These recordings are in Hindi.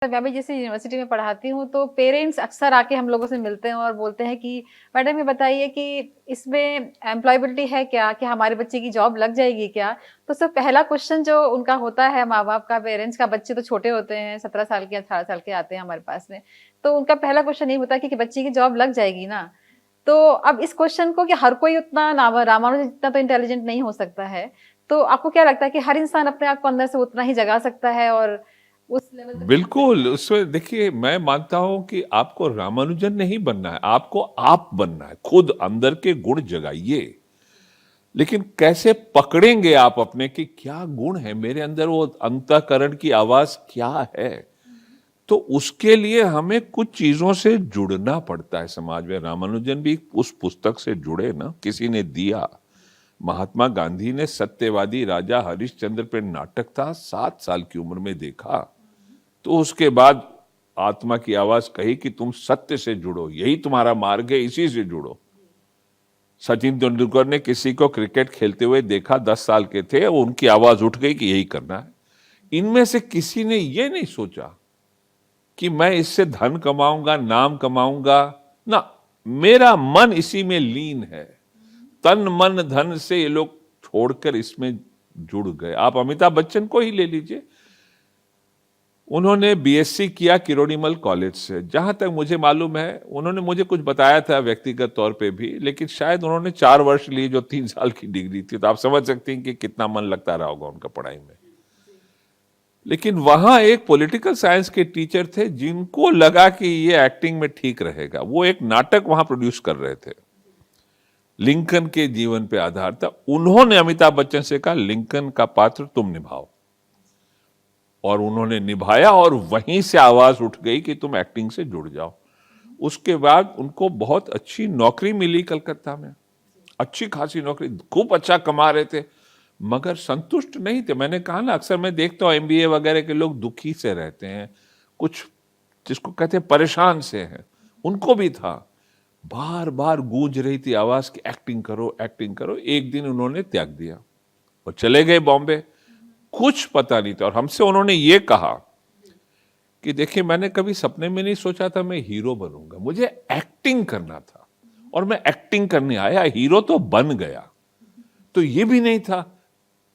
मैं भी जैसे यूनिवर्सिटी में पढ़ाती हूँ, तो पेरेंट्स अक्सर आके हम लोगों से मिलते हैं और बोलते हैं कि मैडम ये बताइए कि इसमें एम्प्लॉयबिलिटी है क्या? क्या हमारे बच्चे की जॉब लग जाएगी क्या? तो सब पहला क्वेश्चन जो उनका होता है माँ-बाप का, पेरेंट्स का, बच्चे तो छोटे होते हैं, 17 साल के, 18 साल के आते हैं हमारे पास में। तो उनका पहला क्वेश्चन ये होता है कि बच्चे की जॉब लग जाएगी ना? तो अब इस क्वेश्चन को कि हर कोई उतना रामानुजन जितना तो इंटेलिजेंट नहीं हो सकता है। तो आपको क्या लगता है कि हर इंसान अपने आप को अंदर से उतना ही जगा सकता है और उस लेवल तक पहुँच सकता बिल्कुल, है? उसमें देखिए मैं मानता हूँ कि आपको रामानुजन नहीं बनना है, आपको आप बनना है, खुद अंदर के गुण जगाइए। लेकिन कैसे पकड़ेंगे आप अपने कि क्या गुण है मेरे अंदर, वो अंतःकरण की आवाज़ क्या है? तो उसके लिए हमें कुछ चीज़ों से जुड़ना पड़ता है समाज में। रामानुजन भी उस पुस्तक से जुड़े ना, किसी ने दिया। महात्मा गांधी ने सत्यवादी राजा हरिश्चंद्र पे नाटक था, 7 साल की उम्र में देखा। तो उसके बाद आत्मा की आवाज कही कि तुम सत्य से जुड़ो, यही तुम्हारा मार्ग है, इसी से जुड़ो। सचिन तेंदुलकर ने किसी को क्रिकेट खेलते हुए देखा, 10 साल के थे, उनकी आवाज उठ गई कि यही करना है। इनमें से किसी ने यह नहीं सोचा कि मैं इससे धन कमाऊंगा, नाम कमाऊंगा। ना, मेरा मन इसी में लीन है। तन मन धन से ये लोग छोड़कर इसमें जुड़ गए। आप अमिताभ बच्चन को ही ले लीजिए, उन्होंने बीएससी किया किरोड़ीमल कॉलेज से। जहां तक मुझे मालूम है, उन्होंने मुझे कुछ बताया था व्यक्तिगत तौर पे भी, लेकिन शायद उन्होंने 4 वर्ष ली जो 3 साल की डिग्री थी। तो आप समझ सकते हैं कि कितना मन लगता रहा होगा उनका पढ़ाई में। लेकिन वहां एक पॉलिटिकल साइंस के टीचर थे जिनको लगा कि ये एक्टिंग में ठीक रहेगा। वो एक नाटक वहां प्रोड्यूस कर रहे थे, लिंकन के जीवन पे आधार था। उन्होंने अमिताभ बच्चन से कहा लिंकन का पात्र तुम निभाओ, और उन्होंने निभाया, और वहीं से आवाज उठ गई कि तुम एक्टिंग से जुड़ जाओ। उसके बाद उनको बहुत अच्छी नौकरी मिली कलकत्ता में, अच्छी खासी नौकरी, खूब अच्छा कमा रहे थे, मगर संतुष्ट नहीं थे। मैंने कहा ना, अक्सर मैं देखता हूं एमबीए वगैरह के लोग दुखी से रहते हैं, कुछ जिसको कहते हैं परेशान से हैं। उनको भी था, बार बार गूंज रही थी आवाज कि एक्टिंग करो, एक्टिंग करो। एक दिन उन्होंने त्याग दिया और चले गए बॉम्बे। कुछ पता नहीं था, और हमसे उन्होंने ये कहा कि देखिए, मैंने कभी सपने में नहीं सोचा था मैं हीरो बनूंगा, मुझे एक्टिंग करना था, और मैं एक्टिंग करने आया, हीरो तो बन गया। तो ये भी नहीं था।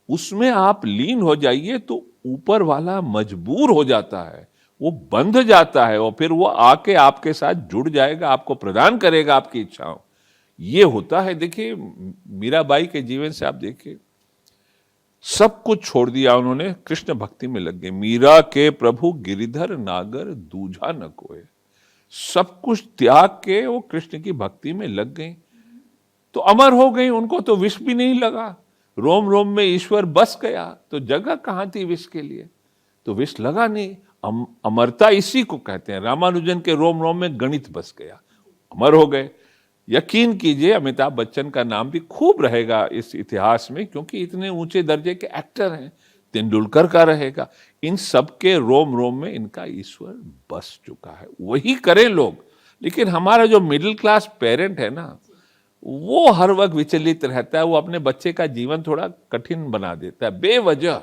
उसमें आप लीन हो जाइए तो ऊपर वाला मजबूर हो जाता है, वो बंध जाता है, और फिर वो आके आपके साथ जुड़ जाएगा, आपको प्रदान करेगा आपकी इच्छाओं। ये होता है। देखिए, मीराबाई के जीवन से आप देखिए, सब कुछ छोड़ दिया उन्होंने, कृष्ण भक्ति में लग गए। मीरा के प्रभु गिरिधर नागर दूजा न कोय, सब कुछ त्याग के वो कृष्ण की भक्ति में लग गई, तो अमर हो गई। उनको तो विष भी नहीं लगा, रोम रोम में ईश्वर बस गया, तो जगह कहां थी विष के लिए? तो विष लगा नहीं। अमरता इसी को कहते हैं। रामानुजन के रोम रोम में गणित बस गया, अमर हो गए। यकीन कीजिए, अमिताभ बच्चन का नाम भी खूब रहेगा इस इतिहास में, क्योंकि इतने ऊंचे दर्जे के एक्टर हैं। तेंदुलकर का रहेगा। इन सबके रोम रोम में इनका ईश्वर बस चुका है। वही करें लोग। लेकिन हमारा जो मिडिल क्लास पेरेंट है ना, वो हर वक्त विचलित रहता है। वो अपने बच्चे का जीवन थोड़ा कठिन बना देता है बेवजह।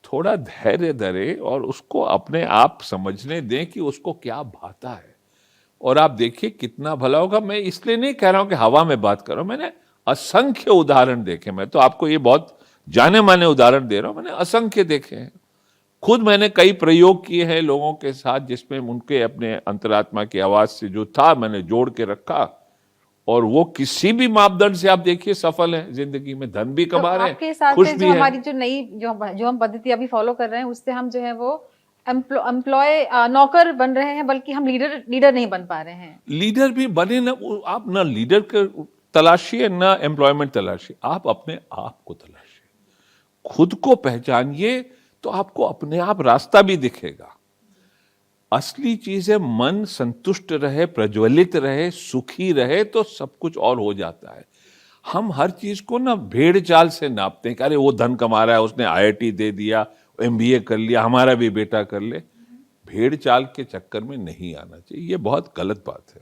थोड़ा धैर्य धरे और उसको अपने आप समझने दें कि उसको क्या भाता है, और आप देखिए कितना भला होगा। मैं इसलिए नहीं कह रहा हूं कि हवा में बात कर रहा हूं, मैंने असंख्य उदाहरण देखे। मैं तो आपको ये बहुत जाने माने उदाहरण दे रहा हूं, मैंने असंख्य देखे हैं। खुद मैंने कई प्रयोग किए हैं लोगों के साथ, जिसमें उनके अपने अंतरात्मा की आवाज से जो था मैंने जोड़ के रखा, और वो किसी भी मापदंड से आप देखिए सफल है जिंदगी में, धन भी तो कमा रहे हैं, आपके हिसाब खुश से जो भी है। हमारी जो नई जो हम पद्धति अभी फॉलो कर रहे हैं, उससे हम जो है वो एम्प्लॉय नौकर बन रहे हैं, बल्कि हम लीडर लीडर नहीं बन पा रहे हैं। लीडर भी बने ना, आप ना लीडर के तलाशिए ना एम्प्लॉयमेंट तलाशिए, आप अपने आप को तलाशिए, खुद को पहचानिए, तो आपको अपने आप रास्ता भी दिखेगा। असली चीज है मन संतुष्ट रहे, प्रज्वलित रहे, सुखी रहे, तो सब कुछ और हो जाता है। हम हर चीज को ना भेड़ चाल से नापते हैं कि अरे वो धन कमा रहा है, उसने आईआईटी दे दिया, एमबीए कर लिया, हमारा भी बेटा कर ले। भेड़ चाल के चक्कर में नहीं आना चाहिए, ये बहुत गलत बात है।